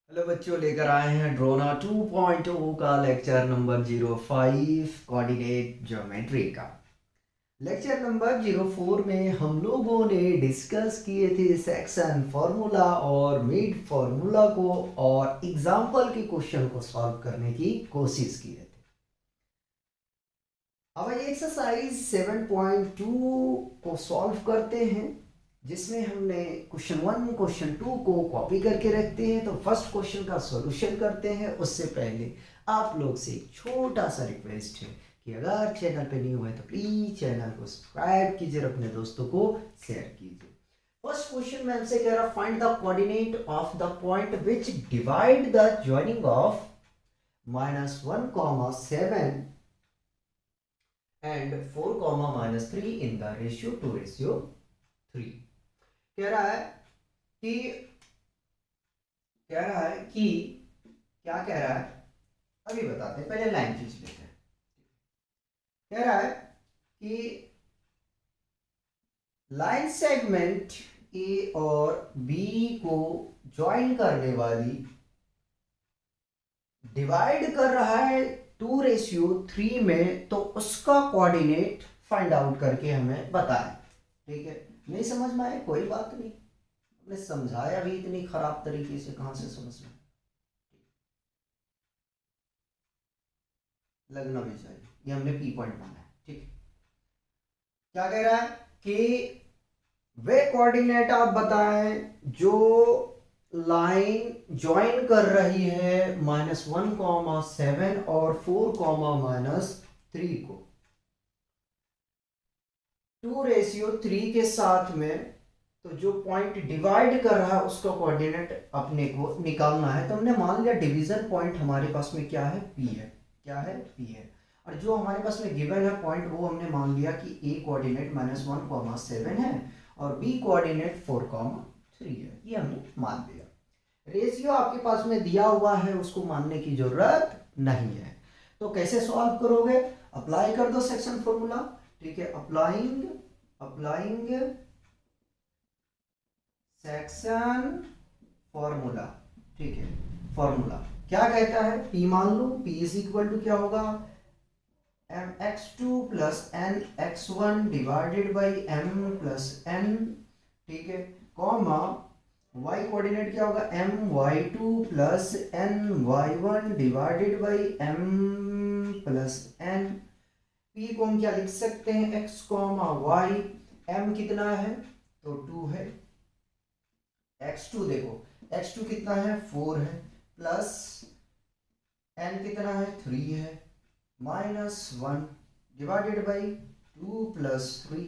Hello बच्चों, लेकर आए हैं ड्रोना 2.0 का लेक्चर नंबर 05 कोऑर्डिनेट ज्योमेट्री का। लेक्चर नंबर 04 में हम लोगों ने डिस्कस किए थे सेक्शन फार्मूला और मिड फार्मूला को और एग्जाम्पल के क्वेश्चन को सॉल्व करने की कोशिश किए थे। अब एक्सरसाइज 7.2 को सॉल्व करते हैं, जिसमें हमने क्वेश्चन 1 क्वेश्चन 2 को कॉपी करके रखते हैं। तो फर्स्ट क्वेश्चन का सॉल्यूशन करते हैं उससे पहले आप लोग से एक छोटा सा रिक्वेस्ट है कि अगर चैनल पे न्यू है तो प्लीज चैनल को सब्सक्राइब कीजिए और अपने दोस्तों को शेयर कीजिए। फर्स्ट क्वेश्चन में हमसे कह रहा find the coordinate of the point which divide the joining of -1, 7 and 4, -3 in the ratio 2:3। कह रहा है कि कह रहा है कि क्या कह रहा है, अभी बताते हैं, पहले लाइन खींच लेते हैं। कह रहा है कि लाइन सेगमेंट ए और बी को ज्वाइन करने वाली डिवाइड कर रहा है 2:3 में, तो उसका कोऑर्डिनेट फाइंड आउट करके हमें बताएं। ठीक है, नहीं समझ में आए कोई बात नहीं, हमने समझाया भी इतनी खराब तरीके से, कहां से समझ में लगना भी चाहिए। ये हमने पी पॉइंट माना है। ठीक है, क्या कह रहा है कि वे कोऑर्डिनेट आप बताएं जो लाइन ज्वाइन कर रही है -1, 7 और 4, -3 को 2:3 के साथ में। तो जो पॉइंट डिवाइड कर रहा है उसका कोऑर्डिनेट अपने को निकालना है। तो हमने मान लिया डिवीजन पॉइंट हमारे पास में क्या है, पी है। क्या है, पी है। और जो हमारे पास में गिवन है पॉइंट, वो हमने मान लिया कि ए कोऑर्डिनेट -1, 7 है और बी कोऑर्डिनेट 4, 3 है। ये हमने मान लिया। रेशियो आपके पास में दिया हुआ है, उसको मानने की जरूरत नहीं है। तो कैसे सॉल्व करोगे, अप्लाई कर दो सेक्शन फॉर्मूला। ठीक है, अप्लाइंग अप्लाइंग सेक्शन फॉर्मूला। ठीक है, फॉर्मूला क्या कहता है, पी मान लो। पी इज इक्वल टू क्या होगा, mx2 plus nx1 divided by m plus n। ठीक है, कॉमा y कोऑर्डिनेट क्या होगा, my2 plus ny1 divided by m plus n। p को हम क्या लिख सकते हैं, x कॉमा y। m कितना है, तो 2 है। x2 देखो, x2 कितना है, 4 है, प्लस n कितना है, 3 है, -1 divided by 2 plus 3,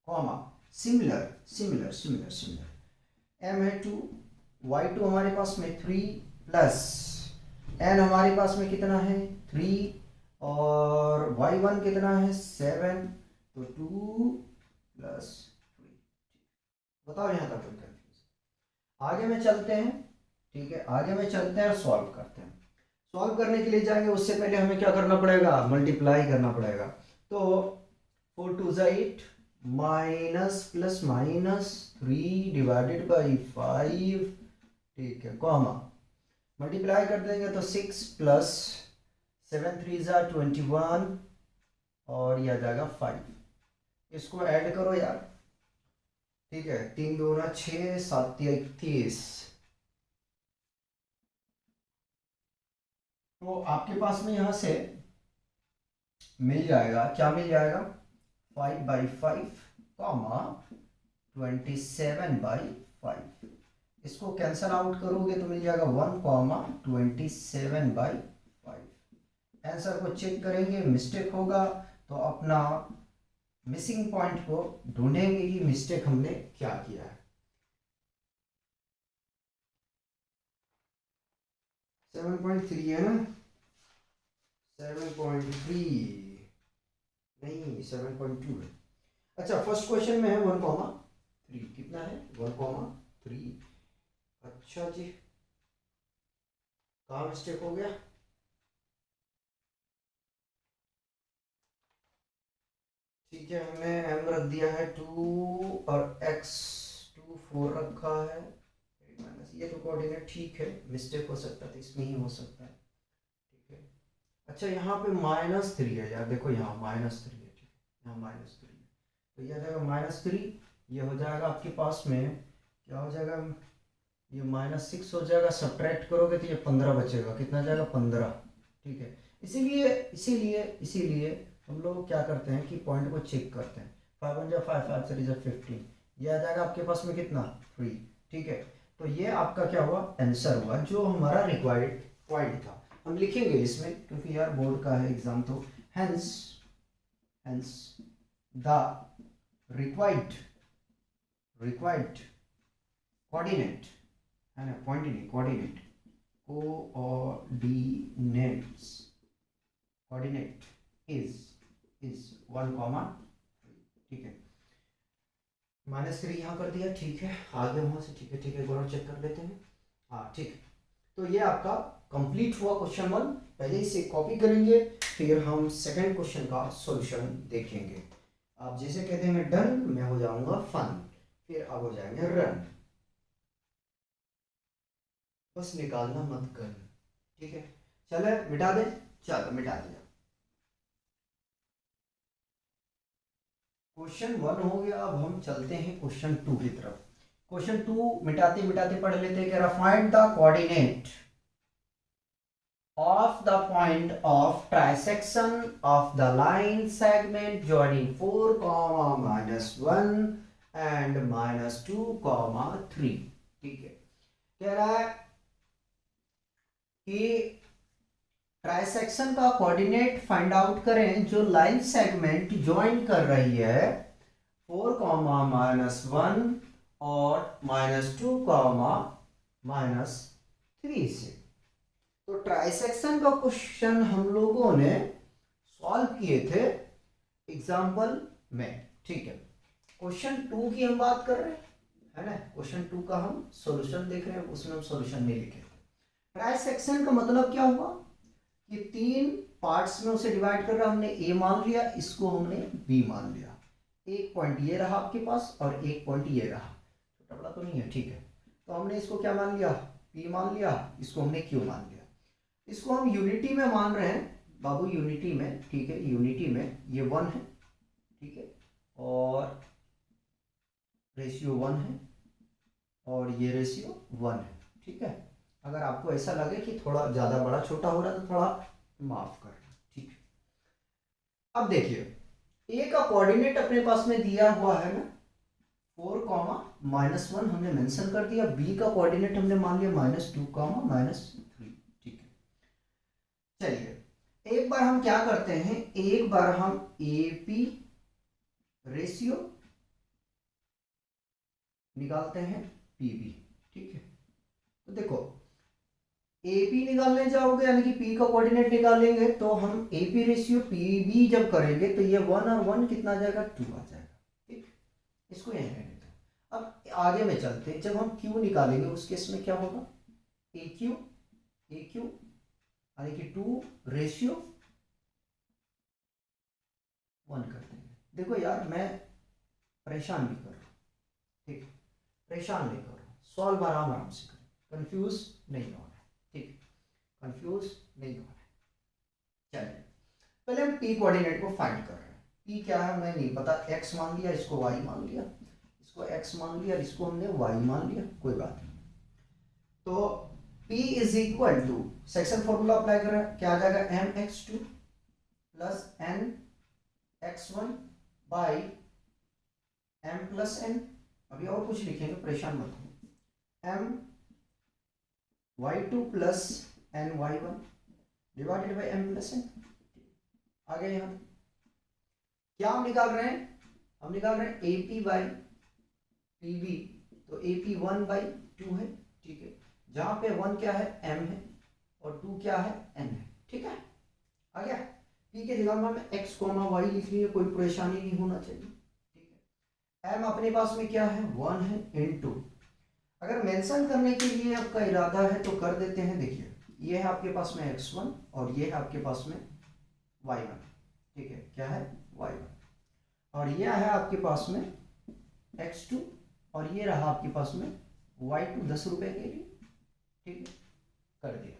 comma similar similar similar similar m है 2, y2 हमारे पास में 3, प्लस n हमारे पास में कितना है, 3, और y1 कितना है, 7, तो 2 प्लस 3। बताओ यहां तक कोई कंफ्यूजन, आगे में चलते हैं। ठीक है, आगे में चलते हैं और सॉल्व करते हैं। सॉल्व करने के लिए जाएंगे, उससे पहले हमें क्या करना पड़ेगा, मल्टीप्लाई करना पड़ेगा। तो 4 2 8, माइनस प्लस -3 डिवाइडेड बाई 5। ठीक है, कॉमा मल्टीप्लाई कर देंगे तो 6 प्लस 7 3 = 21, और यह आ जाएगा 5। इसको ऐड करो यार। ठीक है, 3 2 6, 7 31। तो आपके पास में यहां से मिल जाएगा, क्या मिल जाएगा, 5/5, कॉमा 27/5। इसको कैंसल आउट करोगे तो मिल जाएगा 1, 27/5। आंसर को चेक करेंगे, मिस्टेक होगा तो अपना मिसिंग पॉइंट को ढूंढेंगे कि मिस्टेक हमने क्या किया है। 7.3 है ना, 7.3 नहीं, 7.2 है। अच्छा, फर्स्ट क्वेश्चन में है 1, 3, कितना है, 1, 3। अच्छा जी, कहाँ मिस्टेक हो गया, ठीक है, हमने m रख दिया है 2 और x2 4 रखा है, माइनस, ये तो कोऑर्डिनेट ठीक है, मिस्टेक हो सकता है तो इसमें ही हो सकता है, ठीक है। अच्छा यहाँ पे -3 है यार, देखो यहाँ -3 है, ठीक है, यहाँ -3 है, तो ये आ जाएगा -3, ये हो जाएगा आपके पास में क्या हो जाएगा, ये -6 हो जाएगा, सब्ट्रैक्ट करोगे तो ये 15 बचेगा, कितना जाएगा 15, ठीक है। इसीलिए इसीलिए इसीलिए हम लोग क्या करते हैं कि पॉइंट को चेक करते हैं, 5 1 5 5 3 15, ये आ जाएगा आपके पास में कितना 3, ठीक है। तो ये आपका क्या हुआ, आंसर हुआ जो हमारा रिक्वायर्ड पॉइंट था। हम लिखेंगे इसमें क्योंकि यार बोर्ड का है एग्जाम, तो hence hence the required required coordinate है ना, पॉइंट नहीं कोऑर्डिनेट, कोऑर्डिनेट इज 1, ठीक है। -3 यहाँ कर दिया, ठीक है, आगे वहां से, ठीक है ठीक है, गौरव चेक कर लेते हैं, हाँ ठीक है। तो ये आपका कंप्लीट हुआ क्वेश्चन 1, पहले इसे कॉपी करेंगे, फिर हम सेकंड क्वेश्चन का सॉल्यूशन देखेंगे। आप जैसे कहते हैं डन, मैं हो जाऊंगा फन, फिर आप हो जाएंगे रन, बस निकालना मत कर, ठीक है। चले मिटा दे, चलो मिटा दिया। क्वेश्चन 1 हो गया, अब हम चलते हैं क्वेश्चन 2 की तरफ। क्वेश्चन 2 मिटाते मिटाते पढ़ लेते हैं, कह रहा find the coordinate of the point of trisection of the line segment joining 4, -1 and -2, 3, ठीक है। कह रहा है कि ट्राइसेक्शन का कोऑर्डिनेट फाइंड आउट करें जो लाइन सेगमेंट ज्वाइन कर रही है 4, -1 और -2, -3 से। तो ट्राइसेक्शन का क्वेश्चन हम लोगों ने सॉल्व किए थे एग्जाम्पल में, ठीक है। क्वेश्चन 2 की हम बात कर रहे हैं, है ना, क्वेश्चन 2 का हम सॉल्यूशन देख रहे हैं, उसमें हम सॉल्यूशन नहीं लिखे। ट्राइसेक्शन का मतलब क्या हुआ कि 3 पार्ट्स में उसे डिवाइड कर रहा, हमने ए मान लिया, इसको हमने बी मान लिया, एक पॉइंट ये रहा आपके पास और एक पॉइंट ये रहा, छोटा बड़ा तो नहीं है, ठीक है। तो हमने इसको क्या मान लिया, पी मान लिया, इसको हमने क्यू मान लिया। इसको हम यूनिटी में मान रहे हैं बाबू, यूनिटी में, ठीक है, यूनिटी में ये 1 है, ठीक है, और रेशियो 1 है, और ये रेशियो 1 है, ठीक है। अगर आपको ऐसा लगे कि थोड़ा ज़्यादा बड़ा छोटा हो रहा है तो थोड़ा माफ करना, ठीक है। अब देखिए ए का कोऑर्डिनेट अपने पास में दिया हुआ है ना 4, -1 हमने मेंशन कर दिया, बी का कोऑर्डिनेट हमने मान लिया -2, -3, ठीक है। चलिए एक बार हम क्या करते हैं, एक बार हम AP रेशियो निकालते हैं PB, ठीक है। तो देखो AP निकालने जाओगे यानी कि P का कोऑर्डिनेट निकालेंगे, तो हम AP रेशियो PB जब करेंगे तो ये 1 और 1 कितना आ जाएगा, 2 आ जाएगा, ठीक। इसको यहीं रहने दो। अब आगे में चलते हैं, जब हम Q निकालेंगे उस केस में क्या होगा, AQ यानी कि 2 रेशियो 1 कर देंगे। देखो यार मैं परेशान नहीं कर रहा, ठीक, परेशान नहीं कर रहा, सॉल्व आराम आराम से करें, कंफ्यूज नहीं होना है, ठीक, कंफ्यूज नहीं होना है। चलिए पहले हम P कोऑर्डिनेट को फाइंड कर रहे हैं। P क्या है हमें नहीं पता, X मान लिया, इसको Y मान लिया, इसको X मान लिया, इसको हमने Y मान लिया, कोई बात नहीं। तो P is equal to section formula apply कर रहे हैं, क्या आ जाएगा, mx2 plus nx1 by m plus n, अभी और कुछ लिखेंगे परेशान मत हो, my2 plus ny1 divided by m plus n। आगे यहाँ क्या हम निकाल रहे हैं, हम निकाल रहे हैं AP बाई PB, तो AP 1 बाई 2 है, ठीक है, जहां पे 1 क्या है, m है, और 2 क्या है, n है, ठीक है। आ गया, P के जगह में x, y लिख लिए, कोई परेशानी नहीं होना चाहिए, ठीक है। m अपने पास में क्या है, 1 है, इनटू, अगर मेंशन करने के लिए आपका इरादा है तो कर देते हैं, देखिए ये है आपके पास में x1 और ये है आपके पास में y1, ठीक है, क्या है, y1, और यह है आपके पास में x2 और ये रहा आपके पास में y2 10 रुपए के लिए, ठीक है, कर दिया।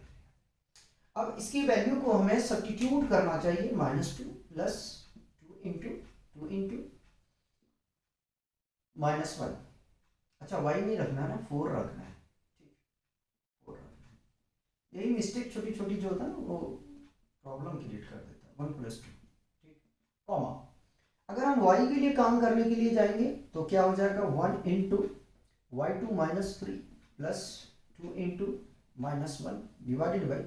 अब इसकी वैल्यू को हमें सब्स्टिट्यूट करना चाहिए, -2 प्लस 2 इंटू -1। अच्छा y नहीं रखना है ना, 4 रखना है, ठीक, 4 रखना है। यही मिस्टेक छोटी छोटी जो होता है ना वो प्रॉब्लम क्रिएट कर देता है। 1 + 2, ठीक, कॉमा। अगर हम y के लिए काम करने के लिए जाएंगे तो क्या हो जाएगा, 1 into y2 -3 plus 2 into -1 divided by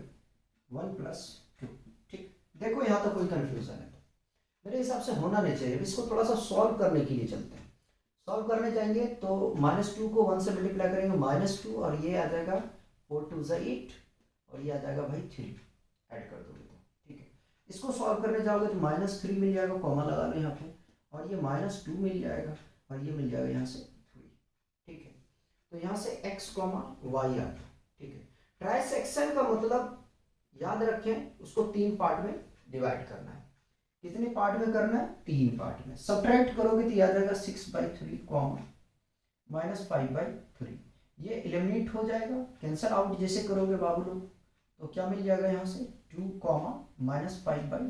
1 + 2, ठीक। देखो यहाँ तो कोई कंफ्यूजन है, मेरे हिसाब से होना नहीं चाहिए। इसको थोड़ा सा सॉल्व करने के लिए चलते हैं। सॉल्व करने जाएंगे तो -2 को 1 से मल्टीप्लाई करेंगे, -2, और ये आ जाएगा 4 2 8, और ये आ जाएगा भाई 3, ऐड कर दोगे तो, ठीक है। इसको सॉल्व करने जाओगे तो -3 मिल जाएगा, कॉमा लगा लो यहाँ पे, और ये -2 मिल जाएगा, और ये मिल जाएगा यहाँ से 3, ठीक है। तो यहाँ से x, y आ गया, ठीक है। ट्राइसेक्शन का मतलब याद रखें, उसको 3 पार्ट में डिवाइड करना है। कितने पार्ट में करना है, 3 पार्ट में। सब्ट्रैक्ट करोगे तो याद आएगा 6/3 -5/3, ये एलिमिनेट हो जाएगा, कैंसल आउट जैसे करोगे बाबू लोग, तो क्या मिल जाएगा यहाँ से 2, -5/3,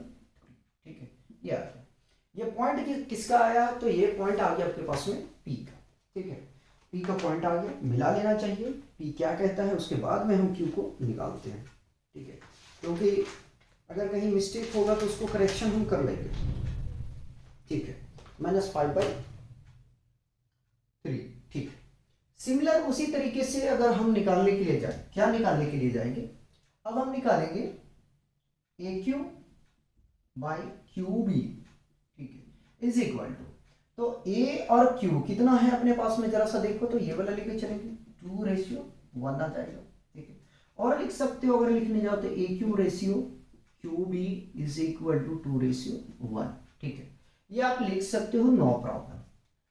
ठीक है। ये आ गया। ये पॉइंट किसका आया, तो ये पॉइंट आ गया आपके पास में P का, ठीक है। P का पॉइंट आ गया, मिला लेना चाहिए P क्या कहता है, उसके बाद में हम Q को निकालते हैं, ठीक है। क्योंकि अगर कहीं मिस्टेक होगा तो उसको करेक्शन हम कर लेंगे, ठीक है। -5/3, ठीक। सिमिलर उसी तरीके से अगर हम निकालने के लिए जाए, क्या निकालने के लिए जाएंगे, अब हम निकालेंगे AQ बाई QB, ठीक है, इज इक्वल टू, तो A और Q कितना है अपने पास में, जरा सा देखो तो ये वाला लेके चलेंगे, 2:1 आ जाएगा, ठीक है। और लिख सकते हो, अगर लिखने जाओ तो AQ QB is equal to 2:1, ठीक है। ये आप लिख सकते हो, नो प्रॉब्लम,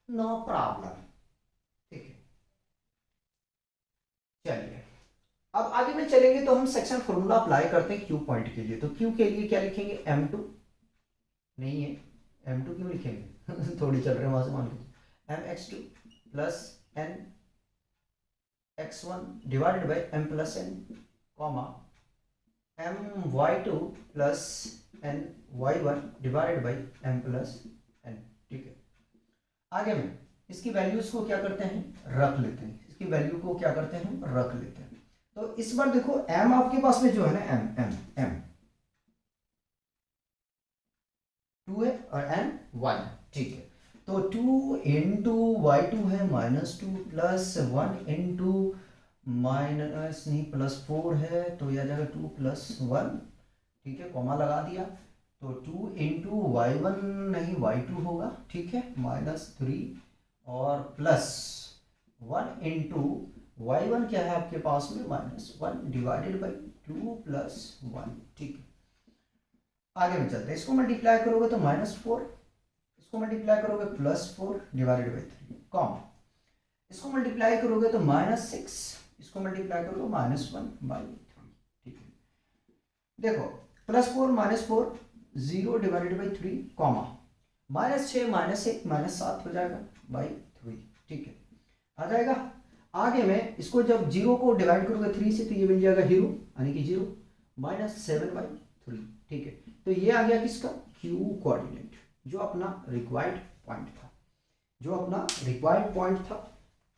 नो प्रॉब्लम, ठीक है। चलिए अब आगे में चलेंगे तो हम सेक्शन फॉर्मूला अप्लाई करते हैं Q पॉइंट के लिए। तो Q के लिए क्या लिखेंगे, M2 नहीं है, M2 क्यों लिखेंगे थोड़ी चल रहे हैं वहां से, मान लीजिए MX2 plus NX1 divided by M + N, comma My2 plus NY1 divided by M + N, ठीक है। आगे में इसकी वैल्यूज को क्या करते हैं, रख लेते हैं, इसकी वैल्यू को क्या करते हैं, हम रख लेते हैं। तो इस बार देखो M आपके पास में जो है ना, M 2 है और N 1, ठीक है। तो 2 इंटू y2 है -2 प्लस 1 इंटू माइनस नहीं +4 है, तो यह आ जाएगा 2 + 1, ठीक है, कॉमा लगा दिया। तो 2 इंटू y1 नहीं y2 होगा, ठीक है, -3 और प्लस 1 इंटू y1 क्या है आपके पास में, -1 डिवाइडेड बाई 2 + 1, ठीक है। आगे में चलते हैं, इसको मल्टीप्लाई करोगे तो -4, इसको मल्टीप्लाई करोगे +4 डिवाइडेड बाई 3, कॉमा इसको मल्टीप्लाई करोगे तो -6, इसको मल्टीप्लाई करोगे -1/3, ठीक है। देखो +4 -4 0 डिवाइडेड बाई 3, कॉमा -6 -1 -7 हो जाएगा बाई 3, ठीक है, आ जाएगा। आगे में इसको जब 0 को डिवाइड करोगे 3 से तो ये बन जाएगा 0, यानी कि 0 -7/3, ठीक है। तो ये आ गया किसका, Q कोऑर्डिनेट, जो अपना रिक्वायर्ड पॉइंट था, जो अपना रिक्वायर्ड पॉइंट था,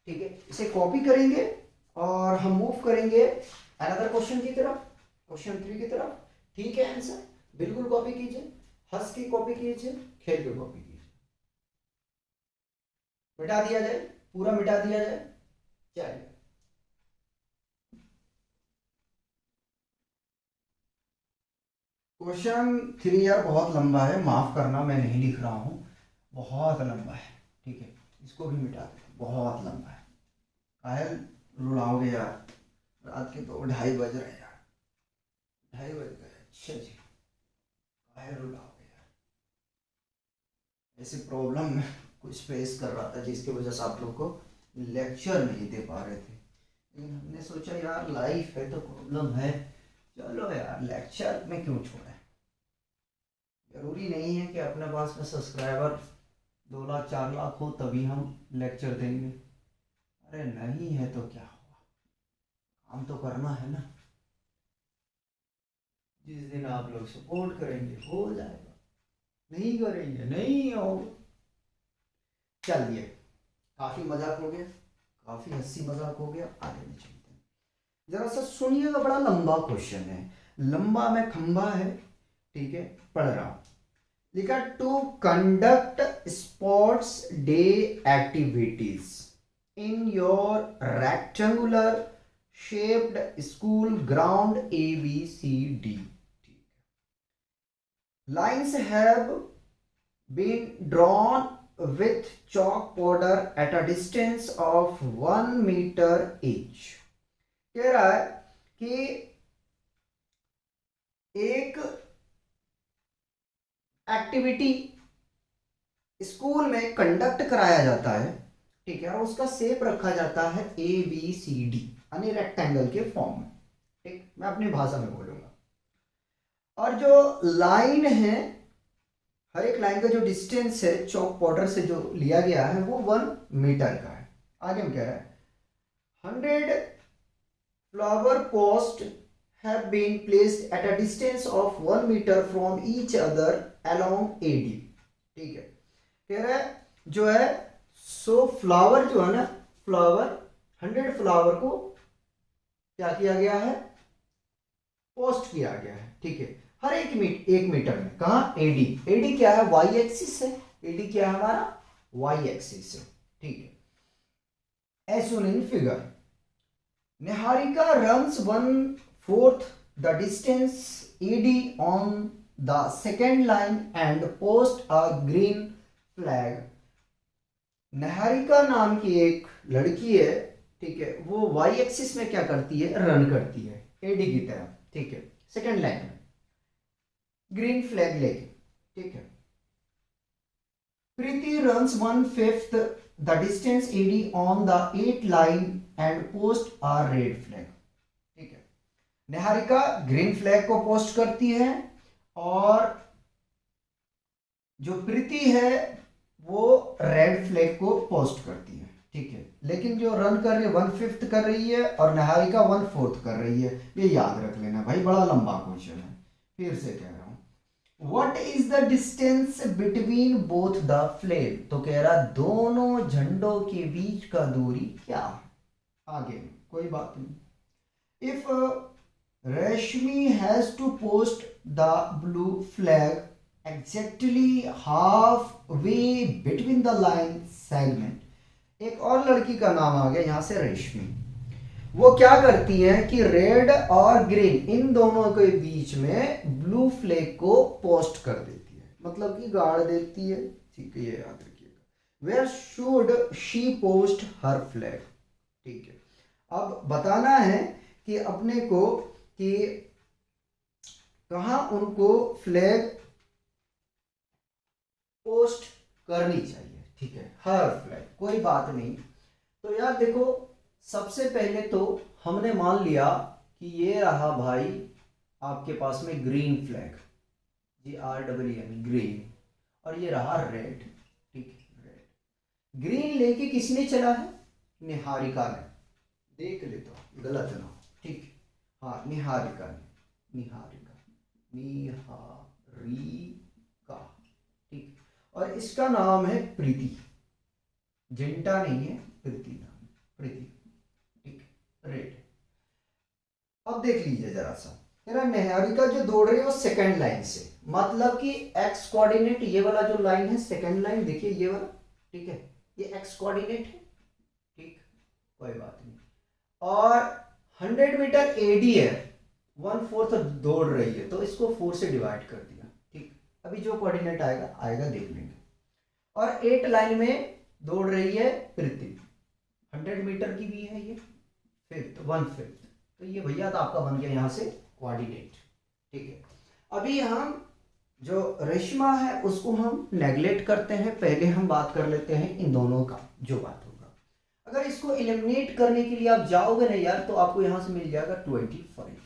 ठीक है। इसे कॉपी करेंगे और हम मूव करेंगे अनदर क्वेश्चन की तरफ, क्वेश्चन 3 की तरफ, ठीक है। आंसर बिल्कुल कॉपी कीजिए, हंस के कॉपी कीजिए, खेल के कॉपी कीजिए, मिटा दिया जाए, पूरा मिटा दिया जाए। चलिए क्वेश्चन 3 यार बहुत लंबा है, माफ करना मैं नहीं लिख रहा हूँ, बहुत लंबा है, ठीक है, इसको भी मिटा दे, बहुत लंबा है। काहे रुलाओगे यार, रात के तो 2:30 बज रहे हैं यार, 2:30 बज गए, अच्छा जी, काहे रुलाओगे यार। ऐसी प्रॉब्लम में कुछ फेस कर रहा था जिसकी वजह से आप लोग को लेक्चर नहीं दे पा रहे थे, लेकिन हमने सोचा यार लाइफ है तो प्रॉब्लम है, चलो यार लेक्चर में क्यों छोड़े। जरूरी नहीं है कि अपने पास में सब्सक्राइबर 2 लाख 4 लाख हो तभी हम लेक्चर देंगे, अरे नहीं है तो क्या हुआ, काम तो करना है ना। जिस दिन आप लोग सपोर्ट करेंगे हो जाएगा, नहीं करेंगे नहीं होगा। चलिए, काफी मजाक हो गया, काफी हंसी मजाक हो गया, आगे में चलते हैं। जरा सा सुनिएगा, बड़ा लंबा क्वेश्चन है, लंबा में खंबा है, ठीक है, पढ़ रहा हूं। लिखा to conduct sports day activities in your rectangular shaped school ground ABCD. Lines have been drawn with chalk powder at a distance of 1 meter each. कह रहा है कि एक एक्टिविटी स्कूल में कंडक्ट कराया जाता है, ठीक है, और उसका शेप रखा जाता है ABCD यानी रेक्टेंगल के फॉर्म में, ठीक, मैं अपनी भाषा में बोलूंगा। और जो लाइन है, हर एक लाइन का जो डिस्टेंस है चौक पाउडर से जो लिया गया है वो 1 मीटर का है। आगे हम कह रहे हैं 100 flower posts have been placed at a distance of 1 metre from each other along AD, ठीक है। कह रहा है जो है सो फ्लावर जो है ना, फ्लावर 100 फ्लावर को क्या किया गया है, पोस्ट किया गया है, ठीक है, हर एक मीटर में। कहा AD क्या है, वाई एक्सिस है, AD क्या है हमारा, वाई एक्सिस है, ठीक है। As shown in figure, Niharika runs 1/4 the distance AD on the second line and post a green flag. Niharika नाम की एक लड़की है, ठीक है, वो वाई एक्सिस में क्या करती है, रन करती है AD की तरफ, ठीक है, सेकेंड लाइन में ग्रीन फ्लैग लेके, ठीक है। Preeti runs 1/5 the distance AD on the 8 line and post a red flag, ठीक है। निहारिका ग्रीन फ्लैग को पोस्ट करती है और जो प्रीति है वो रेड फ्लैग को पोस्ट करती है, ठीक है। लेकिन जो रन कर रही है 1/5 कर रही है और निहारिका 1/4 कर रही है, ये याद रख लेना भाई, बड़ा लंबा क्वेश्चन है, फिर से कह रहा हूं। What is the distance between both the flag? तो कह रहा दोनों झंडों के बीच का दूरी क्या है। आगे कोई बात नहीं। If Rashmi has to post the blue flag exactly halfway between the line segment, एक और लड़की का नाम आ गया यहां से रेशमी, वो क्या करती है कि रेड और ग्रीन इन दोनों के बीच में ब्लू फ्लैग को पोस्ट कर देती है, मतलब कि गाड़ देती है, ठीक है, ये याद रखिएगा। Where should she post her flag, ठीक है। अब बताना है कि अपने को कि कहां उनको फ्लैग पोस्ट करनी चाहिए, ठीक है, हर फ्लैग, कोई बात नहीं। तो यार देखो, सबसे पहले तो हमने मान लिया कि ये रहा भाई आपके पास में ग्रीन फ्लैग, GREEN ग्रीन, और ये रहा रेड, ठीक है, रेड। ग्रीन लेके किसने चला है, निहारिका ने, देख ले तो गलत ना, ठीक, हाँ निहारिका ने, निहारिका, ठीक। और इसका नाम है प्रीति, जिंटा नहीं है, प्रीति नाम, प्रीति, रेड। अब देख लीजिए जरा सा, मेरा निहारिका जो दौड़ रही है वो सेकंड लाइन से, मतलब कि एक्स कोऑर्डिनेट ये वाला जो लाइन है सेकंड लाइन, देखिए ये वाला, ठीक है, ये एक्स कोऑर्डिनेट है, ठीक, कोई बात नहीं। और 100 मीटर AD है, 1/4 दौड़ रही है, तो इसको 4 से डिवाइड कर दिया, ठीक। अभी जो कोऑर्डिनेट आएगा आएगा देख लेंगे। और 8 लाइन में दौड़ रही है प्रीति, 100 मीटर की भी है ये, 1/5, तो ये भैया तो आपका बन गया यहां से कोऑर्डिनेट, ठीक है। अभी हम जो रेशमा है उसको हम नेगलेक्ट करते हैं, पहले हम बात कर लेते हैं इन दोनों का जो बात होगा। अगर इसको एलिमिनेट करने के लिए आप जाओगे ना यार, तो आपको यहां से मिल जाएगा 25,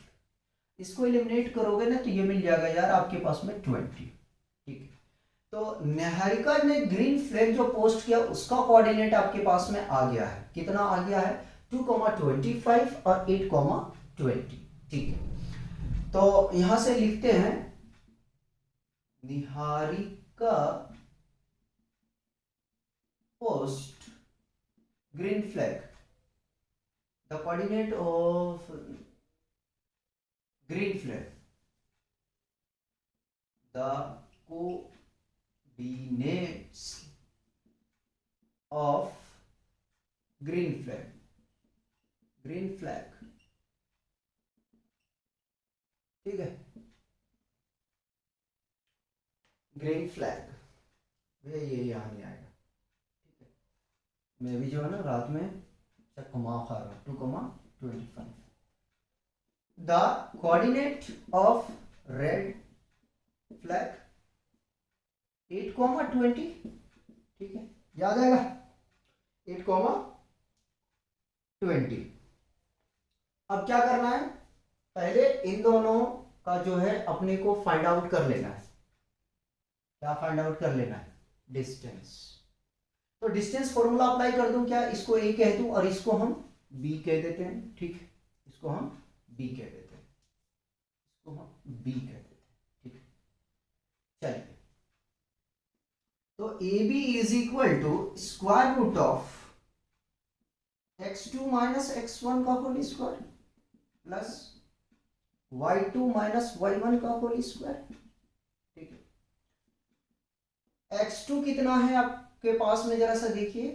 इसको एलिमिनेट करोगे ना तो ये मिल जाएगा यार आपके पास में 20, ठीक है। तो निहारिका ने ग्रीन फ्लैग जो पोस्ट किया उसका कोऑर्डिनेट आपके पास में आ गया है, कितना आ गया है 2,25 और 8,20। ठीक है, तो यहां से लिखते हैं Niharika post green flag, the coordinate of green flag, the coordinates of green flag, ठीक है, ग्रीन फ्लैग, ये यहाँ नहीं आएगा, ठीक है, मैं भी जो है ना रात में कमा खा रहा हूँ 2,25, the coordinate of red flag 8,20, ठीक है, याद आएगा 8,20। अब क्या करना है, पहले इन दोनों का जो है अपने को फाइंड आउट कर लेना है, क्या फाइंड आउट कर लेना है, डिस्टेंस। तो डिस्टेंस फॉर्मूला अप्लाई कर दूं क्या, इसको ए कह दूं और इसको हम बी कह देते हैं, ठीक है, इसको हम बी कह देते हैं, इसको हम बी कह देते हैं, ठीक है, चलिए। तो A B is equal to square root of x2 minus x1 का whole square plus y2 minus y1 का होल स्क्वायर, ठीक है। x2 कितना है आपके पास में, जरा सा देखिए,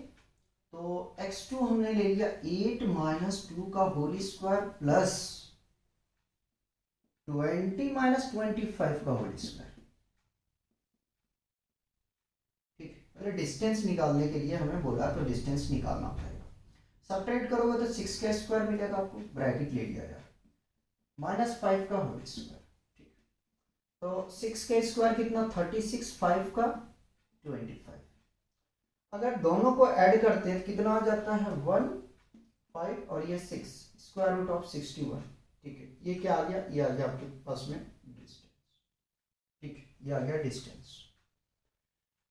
तो x2 हमने ले लिया 8 माइनस 2 का होल स्क्वायर प्लस 20 माइनस 25 का होल स्क्वायर, ठीक है। पहले डिस्टेंस निकालने के लिए हमें बोला तो डिस्टेंस निकालना पड़ेगा, सब्ट्रैक्ट करोगे तो 6 का स्क्वायर मिलेगा आपको, ब्रैकेट ले लिया यार, माइनस 5 का होल स्क्वायर, ठीक। तो 6 का स्क्वायर कितना 36, 5 का 25। अगर दोनों को ऐड करते हैं कितना आ जाता है 1, 5 और ये 6, स्क्वायर रूट ऑफ 61, ठीक है। ये क्या आ गया, ये आ गया आपके पास में डिस्टेंस, ठीक है, ये आ गया डिस्टेंस।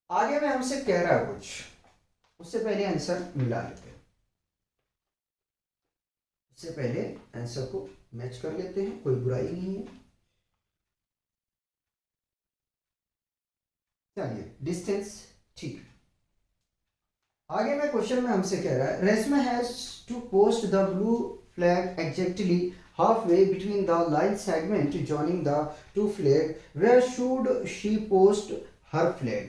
आगे में हमसे कह रहा है कुछ, उससे पहले आंसर मिला लेते हैं, उससे पहले आंसर को मैच कर लेते हैं, कोई बुराई नहीं है। चलिए डिस्टेंस, ठीक। आगे में क्वेश्चन में हमसे कह रहा है Reshma has to post the blue flag exactly half way between the line segment joining the two flag, where should she post her flag,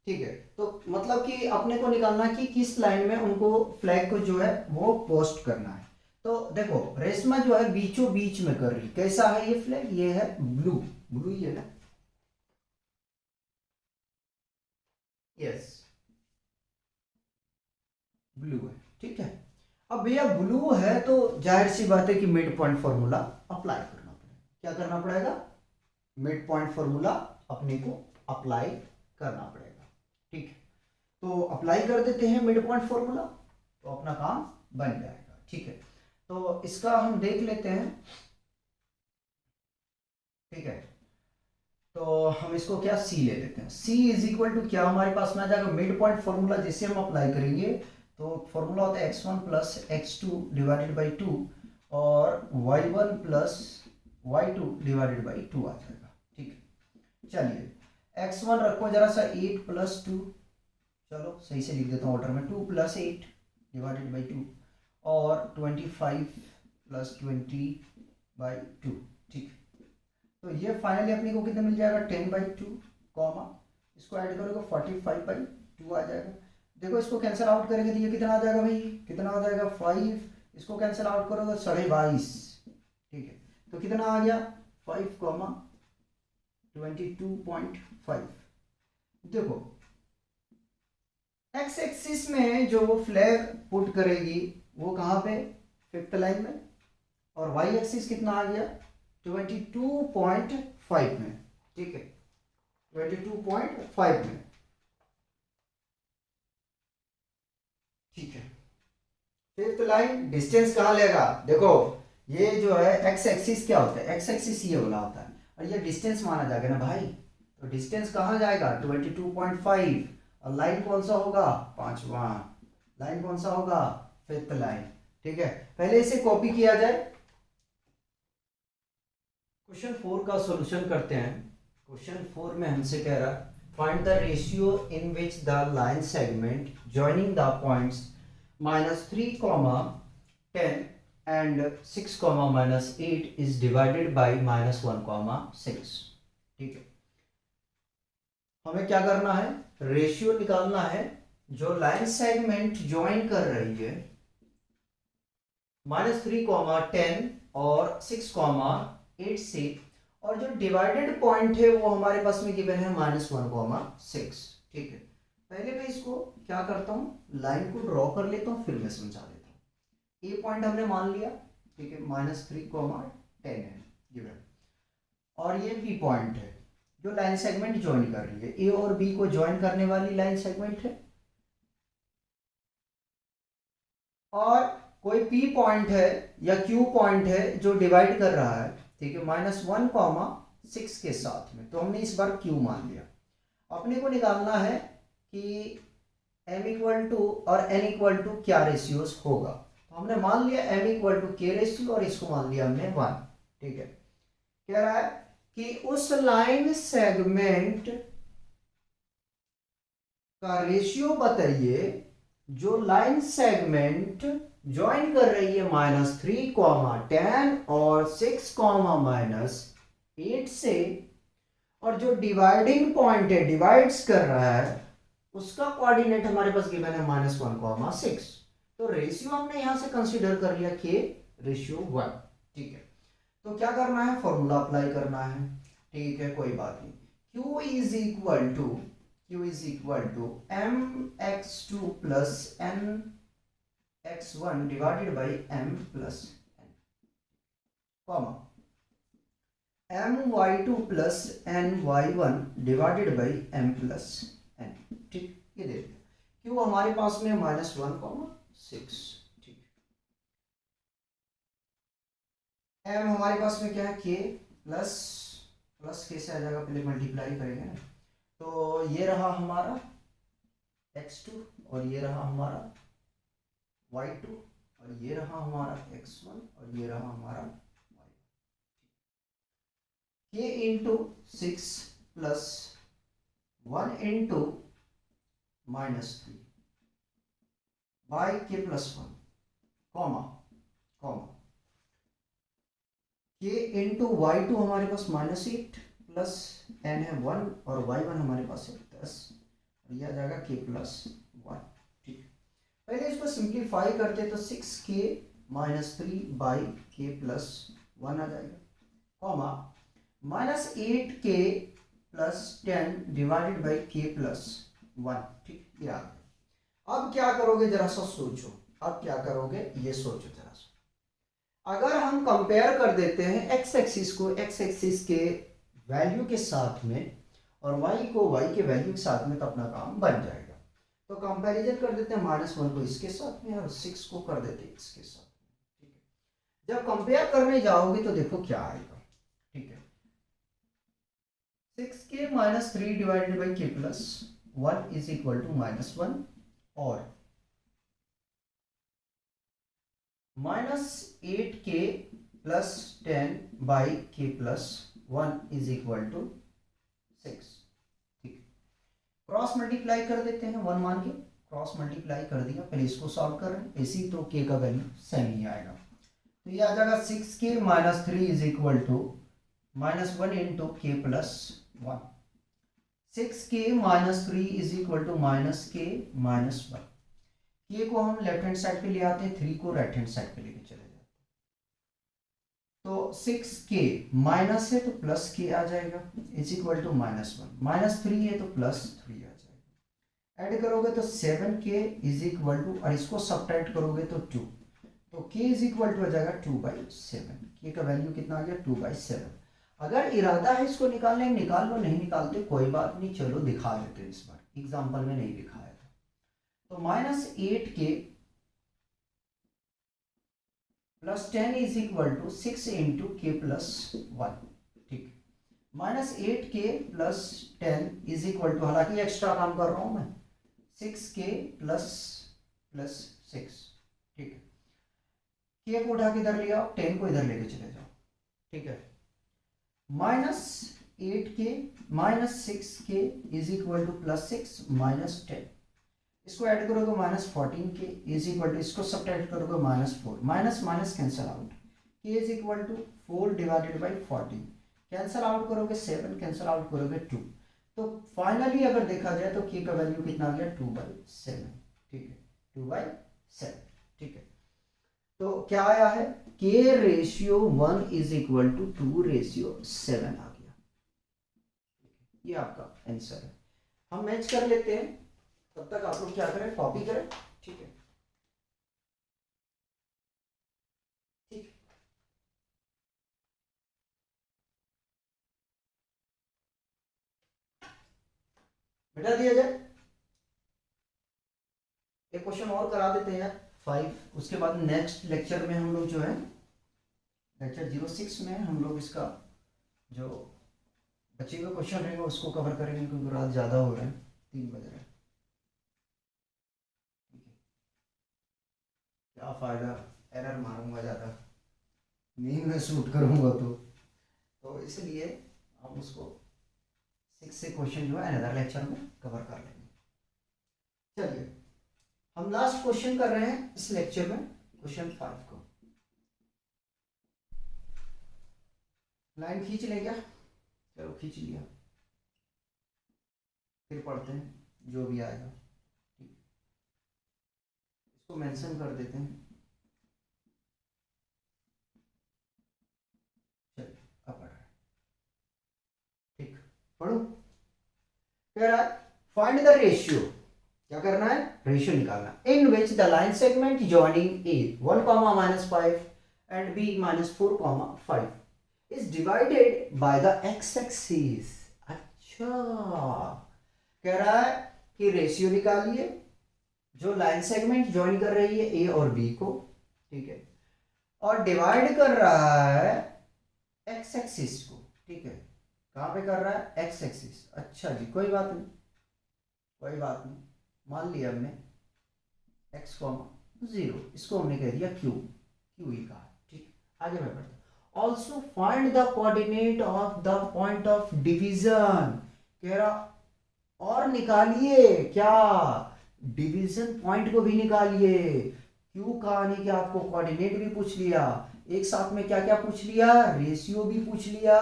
ठीक है। तो मतलब कि अपने को निकालना कि किस लाइन में उनको फ्लैग को जो है वो पोस्ट करना है। तो देखो रेशमा जो है बीचों बीच में कर रही, कैसा है ये फ्लैग, ये है ब्लू, ब्लू ही है ना, यस ब्लू है, ठीक है। अब भैया ब्लू है तो जाहिर सी बात है कि मिड पॉइंट फॉर्मूला अप्लाई करना पड़ेगा, क्या करना पड़ेगा, मिड पॉइंट फॉर्मूला अपने को अप्लाई करना पड़ेगा, ठीक है। तो अप्लाई कर देते हैं मिड पॉइंट फॉर्मूला, तो अपना काम बन जाएगा, ठीक है। तो इसका हम देख लेते हैं, ठीक है। तो हम इसको क्या सी ले लेते हैं, सी इज इक्वल टू क्या हमारे पास में आ जाएगा, मिड पॉइंट फॉर्मूला जिसे हम अप्लाई करेंगे तो फॉर्मूला होता है x1 plus x2 divided by 2 और y1 plus y2 divided by 2 आ जाएगा, ठीक है। चलिए x1 रखो जरा सा 8 प्लस 2, चलो सही से लिख देता हूँ ऑर्डर में, 2 प्लस 8 डिवाइडेड बाई 2 और 25 प्लस 20 बाई 2, ठीक। तो ये फाइनली अपने को कितना मिल जाएगा 10/2 कॉमा, इसको ऐड करोगे 45/2 आ जाएगा। देखो इसको कैंसिल आउट करेंगे तो ये कितना आ जाएगा भाई, कितना आ जाएगा 5, इसको कैंसिल आउट करोगे 22.5, ठीक है। तो कितना आ गया 5 कॉमा 22.5। देखो एक्स एक्सिस में जो फ्लैग पुट करेगी वो कहाँ पे, 5th लाइन में, और वाई एक्सिस कितना आ गया 22.5 में, ठीक है, 22.5 में, ठीक है। 5th लाइन डिस्टेंस कहाँ लेगा, देखो ये जो है एक्स एक्सिस क्या होता है, एक्स एक्सिस ये वाला होता है और ये डिस्टेंस माना जाएगा ना भाई, तो तो डिस्टेंस कहाँ जाएगा 22.5, और लाइन कौन सा होगा पांचवा, लाइन कौन सा होगा फिफ्थ लाइन। ठीक है, पहले इसे कॉपी किया जाए। क्वेश्चन 4 का सॉल्यूशन करते हैं। क्वेश्चन 4 में हमसे कह रहा है find the ratio in which the line segment joining the points -3, 10 and 6, -8 is divided by -1, 6। ठीक है, हमें क्या करना है, रेशियो निकालना है जो लाइन सेगमेंट ज्वाइन कर रही है -3, 10 और 6, 8 से, और जो डिवाइडेड पॉइंट है वो हमारे पास में गिवन है -1, 6। ठीक है, पहले मैं इसको क्या करता हूँ, लाइन को ड्रॉ कर लेता हूँ, फिर मैं समझा देता हूँ। ए पॉइंट हमने मान लिया, ठीक है, -3, 10 है गिवन, और ये बी पॉइंट है जो लाइन सेगमेंट ज्वाइन कर रही है। ए और बी को ज्वाइन करने वाली लाइन सेगमेंट है, और कोई पी पॉइंट है या क्यू पॉइंट है जो डिवाइड कर रहा है, ठीक है, -1, 6 के साथ में। तो हमने इस बार क्यू मान लिया। अपने को निकालना है कि m इक्वल टू और n इक्वल टू क्या रेशियोज होगा। तो हमने मान लिया m equal to k ratio, और इसको मान लिया हमने 1। ठीक है, कह रहा है कि उस लाइन सेगमेंट का रेशियो बताइए जो लाइन सेगमेंट ज्वाइन कर रही है -3, 10 और 6, -8 से, और जो डिवाइडिंग पॉइंट है, डिवाइड्स कर रहा है, उसका कोऑर्डिनेट हमारे पास गिवन है -1, 6। तो रेशियो हमने यहां से कंसीडर कर लिया k रेशियो 1। ठीक है, तो क्या करना है, फॉर्मूला अप्लाई करना है। ठीक है, कोई बात नहीं। q is equal to mx2 plus nx1 divided by m plus n, comma my2 plus ny1 divided by m plus n। ठीक, ये देख क्यों हमारे पास में -1, 6। ठीक, m हमारे पास में क्या है k, प्लस के से आ जाएगा, पहले मल्टीप्लाई करेंगे ना। तो ये रहा हमारा x2, और ये रहा हमारा y2, और ये रहा हमारा x1, और ये रहा हमारा y। k into 6 plus 1 into -3 by k plus 1, comma k into y2 हमारे पास -8 प्लस n है 1, और y1 हमारे पास है 10, और यह आ जाएगा k प्लस 1। ठीक, पहले इसको सिंप्लीफाई करते तो 6k -3 बाई k प्लस 1 आ जाएगा, comma -8k plus 10 divided by k plus 1। ठीक, ये आ गया। अब क्या करोगे, जरा सा सोचो, अब क्या करोगे ये सोचो जरा सा। अगर हम कंपेयर कर देते हैं एक्स एक्सिस को एक्स एक्सिस के वैल्यू के साथ में, और वाई को वाई के वैल्यू के साथ में, तो अपना काम बन जाएगा। तो कंपैरिजन कर देते हैं -1 को इसके साथ में, और 6 को कर देते हैं इसके साथ में। ठीक है, जब कंपेयर करने जाओगे तो देखो क्या आएगा। ठीक है, 6k -3 divided by k plus 1 is equal to -1, और -8k plus 10 by k plus 1 is equal to 6। ठीक, क्रॉस मल्टीप्लाई कर देते हैं, 1 मान के क्रॉस मल्टीप्लाई कर दिया। पहले इसको सॉल्व कर रहे हैं, इसी तो k का वैल्यू सेम ही आएगा। तो ये आ जाएगा 6k -3 is equal to -1 into k plus 1। 6k -3 is equal to -k -1। k को हम लेफ्ट हैंड साइड पे ले आते हैं, 3 को राइट हैंड साइड पे लेके चले जाते हैं। तो 6k माइनस है तो प्लस k आ जाएगा, इज इक्वल टू -1, -3 है तो +3 आ जाएगा। ऐड करोगे तो 7k इज इक्वल टू, और इसको सब्ट्रैक्ट करोगे तो 2, तो k इज इक्वल टू आ जाएगा 2/7। k का वैल्यू कितना आ गया 2/7। अगर इरादा है इसको निकालने निकाल लो, नहीं निकालते कोई बात नहीं, चलो दिखा देते हैं। इस बार एग्जाम्पल में नहीं दिखाया था। तो -8k plus 10 is equal to 6 into k plus 1। ठीक, -8k+10 इज इक्वल टू, हालांकि एक्स्ट्रा काम कर रहा हूं मैं, 6k प्लस 6, ठीक है। के को उठा के इधर ले आओ, 10 को इधर लेके चले जाओ, ठीक है। -8k -6k is equal to +6 -10, इसको ऐड करोगे -14k इज इक्वल टू, इसको सब्ट्रैक्ट करोगे -4, minus minus cancel out, k is equal to 4 divided by 14, cancel out करोगे 7, कैंसिल आउट करोगे 2, तो फाइनली अगर देखा जाए तो k का वैल्यू कितना आ गया 2/7, ठीक है, 2/7, ठीक है। तो क्या आया है, k ratio 1 is equal to 2:7 आ गया, ये आपका आंसर है। हम मैच कर लेते हैं, तब तक आप लोग क्या करें, कॉपी करें, ठीक है, ठीक। बेटा दिया जाए, एक क्वेश्चन और करा देते हैं यार, 5, उसके बाद नेक्स्ट लेक्चर में हम लोग जो है लेक्चर 06 में हम लोग इसका जो बचे हुए क्वेश्चन रहेंगे उसको कवर करेंगे, क्योंकि रात ज़्यादा हो रहा है, 3 बज रहे हैं, क्या फ़ायदा एरर मारूंगा ज़्यादा, नींद में शूट करूंगा तो इसलिए हम उसको 6 से क्वेश्चन जो है अनदर लेक्चर में कवर कर लेंगे। चलिए हम लास्ट क्वेश्चन कर रहे हैं इस लेक्चर में, क्वेश्चन 5 को। लाइन खींच लें क्या, चलो खींच लिया, फिर पढ़ते हैं जो भी आएगा, ठीक, इसको मेंशन कर देते हैं, चलिए अब पढ़ रहे हैं, ठीक, पढ़ो। कह रहा है फाइंड द रेशियो, क्या करना है, रेशियो निकालना, in which the line segment joining A 1, -5 and B -4, 5 is divided by the x axis। अच्छा, कह रहा है कि रेशियो निकालिए जो लाइन सेगमेंट ज्वाइन कर रही है ए और बी को, ठीक है, और डिवाइड कर रहा है एक्स एक्सिस को, ठीक है, कहां पे कर रहा है, एक्स एक्सिस। अच्छा जी, कोई बात नहीं, कोई बात नहीं, मान लिया हमने x, 0, इसको हमने कह दिया q, q ही कहा, ठीक, आगे मैं बढ़ता हूं। Also find the coordinate of the point of division, कह रहा और निकालिए क्या, डिवीजन पॉइंट को भी निकालिए, क्यों कहा नहीं कि आपको कोऑर्डिनेट भी पूछ लिया, एक साथ में क्या क्या पूछ लिया, रेशियो भी पूछ लिया,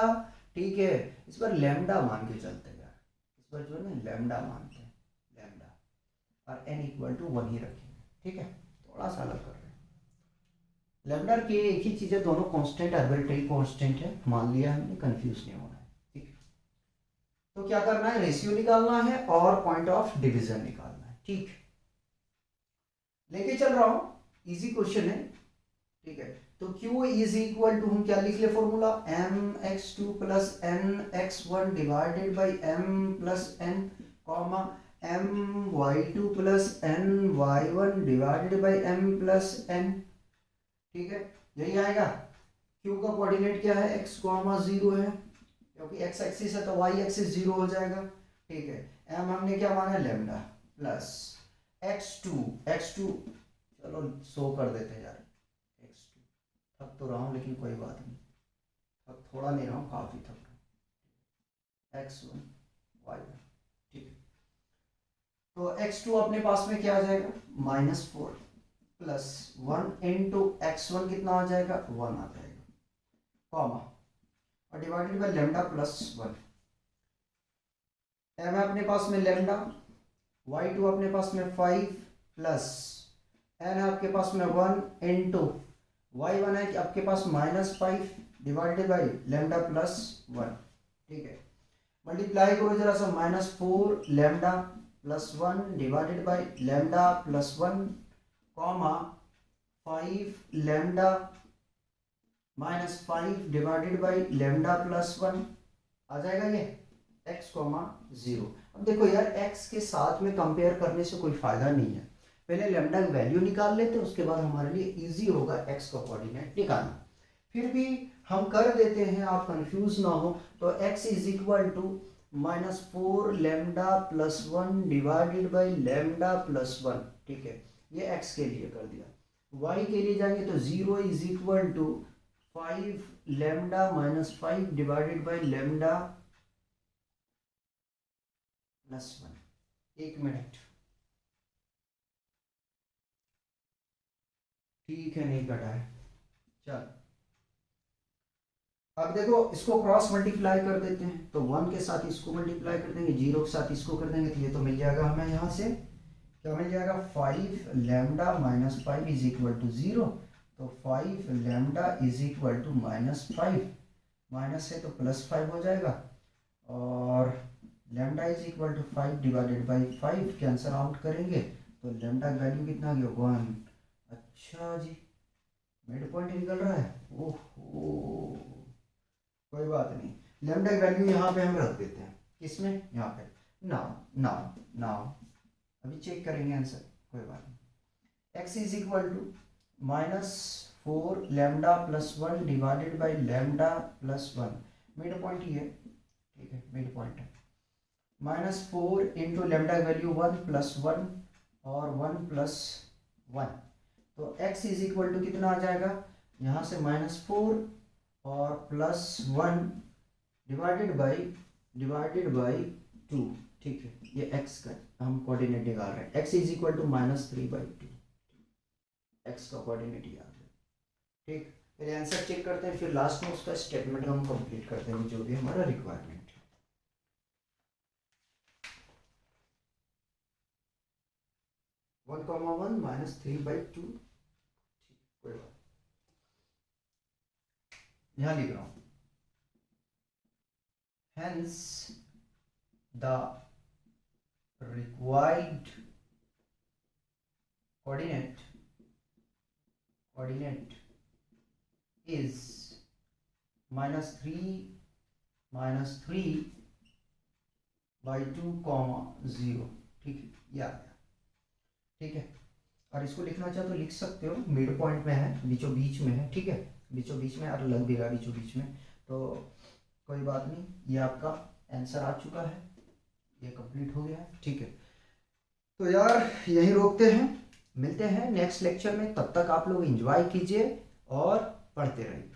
ठीक है। इस पर लैम्डा मान के चलते हैं यार, इस पर जो है ना लैम्डा मानते हैं, लैम्डा, और n इक्वल टू 1 ही रखेंगे, ठीक है, थोड़ा सा अलग कर रहे हैं। लैम्डा के एक ही चीज़ है, दोनों कांस्टेंट आर्बिट्रेरी कांस्टेंट है, मान लिया हमने, कंफ्यूज नहीं होना है, ठीक है। तो क्या करना है, रेशियो निकालना है और पॉइंट ऑफ डिवीजन निकालना है, ठीक, लेके चल रहा हूं, इजी क्वेश्चन है, ठीक है। तो Q इज इक्वल टू, हम क्या लिख ले formula, mx2 plus nx1 divided by m plus n, comma my2 plus ny1 divided by m plus n, ठीक है, यही आएगा। Q का कोऑर्डिनेट क्या है, x, 0 है, क्योंकि x एक्सिस है तो y एक्सिस 0 हो जाएगा, ठीक है। m हमने क्या माना, लैम्डा, प्लस x2 चलो 100 कर देते हैं यार, x2, थक तो रहा हूँ लेकिन कोई बात नहीं, थक थोड़ा नहीं रहा हूँ, काफी थक रहा हूँ, x1 y1, ठीक है। तो x2 अपने पास में क्या आ जाएगा, -4 प्लस 1 इंटू x1 कितना आ जाएगा, 1 आ जाएगा, कॉमा, और divided by lambda plus 1, m है अपने पास में लैम्डा, y2 अपने पास में 5 प्लस n है आपके पास में 1 इंटू y1 है कि आपके पास -5 डिवाइडेड बाई लैम्डा प्लस 1, ठीक है। मल्टीप्लाई करो जरा सा, -4 lambda plus 1 divided by lambda plus 1, comma 5 lambda -5 divided by lambda plus 1 आ जाएगा ये, x, 0। अब देखो यार, x के साथ में कंपेयर करने से कोई फायदा नहीं है, पहले लैम्डा की वैल्यू निकाल लेते हैं, उसके बाद हमारे लिए इजी होगा x का कोऑर्डिनेट निकालना। फिर भी हम कर देते हैं, आप कंफ्यूज ना हो। तो x is equal to -4 lambda plus 1 divided by lambda plus 1, ठीक है, ये x के लिए कर दिया। y के लिए जाएंगे तो 0 is equal to 5 lambda minus 5 divided by lambda plus 1। 1 minute, ठीक है, नहीं कटा है। चल अब देखो, इसको क्रॉस मल्टीप्लाई कर देते हैं, तो 1 के साथ इसको मल्टीप्लाई कर देंगे, 0 के साथ इसको कर देंगे, तो ये तो मिल जाएगा हमें यहाँ से, क्या मिल जाएगा, 5 lambda minus 5 is equal to 0। तो 5 lambda is equal to -5, minus है तो +5 हो जाएगा, और lambda is equal to 5 divided by 5 cancel out करेंगे, तो लैम्डा का वैल्यू कितना आ गया, 1। अच्छा जी, मिड पॉइंट निकल रहा है, ओहो, कोई बात नहीं, लैम्डा की वैल्यू यहाँ पे हम रख देते हैं, किसमें, यहाँ पे, नाउ नाउ नाउ अभी चेक करेंगे आंसर, कोई बात नहीं। x is equal to -4 lambda plus 1 divided by lambda plus 1, mid point ही है, ठीक है, मिड पॉइंट है। -4 इंटू लैम्डा की वैल्यू 1 प्लस 1 और 1 प्लस 1, तो x इज इक्वल टू कितना आ जाएगा, यहाँ से -4 और +1 डिवाइडेड बाई 2, ठीक है, ये x का हम कोऑर्डिनेट निकाल रहे हैं, x is equal to -3/2, x का कोऑर्डिनेट याद है, ठीक। पहले आंसर चेक करते हैं, फिर लास्ट में उसका स्टेटमेंट हम कंप्लीट करते हैं जो भी हमारा रिक्वायरमेंट है। 1,1 -3/2, कोई बात, यहाँ लिख रहा हूँ, hence the required coordinate is -3 -3/2, 0, ठीक है, ये आ गया, ठीक है। और इसको लिखना चाहो तो लिख सकते हो, मिड पॉइंट में है, बीचों बीच में है, ठीक है, बीचों बीच में, और लग भी रहा बीचों बीच में, तो कोई बात नहीं, ये आपका आंसर आ चुका है, ये कंप्लीट हो गया है, ठीक है। तो यार यहीं रोकते हैं, मिलते हैं नेक्स्ट लेक्चर में, तब तक आप लोग एंजॉय कीजिए और पढ़ते रहिए।